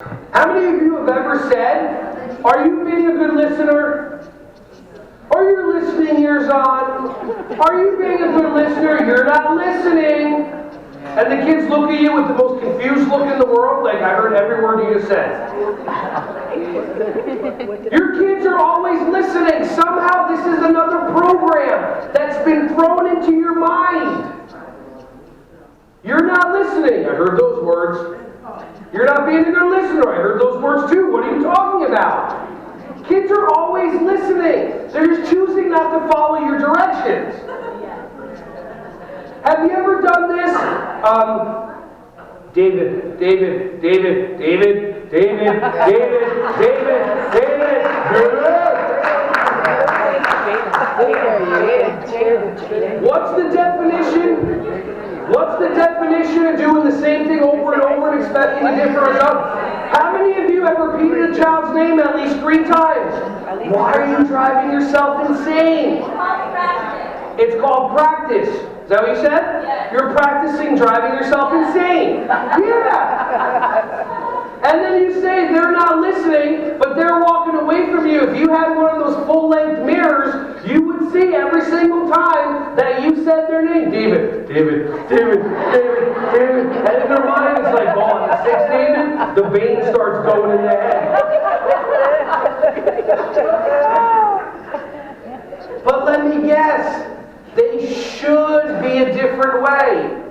How many of you have ever said, are you being a good listener? Are your listening ears on? Are you being a good listener? You're not listening. And the kids look at you with the most confused look in the world, like I heard every word you just said. Your kids are always listening. Somehow this is another program that's been thrown into your mind. You're not listening. I heard those words. You're not being a good listener. I heard those words too. What are you talking about? Kids are always listening. They're just choosing not to follow your directions. Have you ever done this? David. What's the definition? What's the definition of doing the same thing over and over and expecting a different result? How many of you have repeated a child's name at least 3 times? Why are you driving yourself insane? It's called practice. Is that what you said? Yes. You're practicing driving yourself insane. Yeah. And then you say they're not listening, but they're walking away from you. If you had one of those full-length mirrors, you would see every single time that you said their name. David. And in their mind, it's like, oh, on the 6th David, the vein starts going in their head. But let me guess. They should be a different way.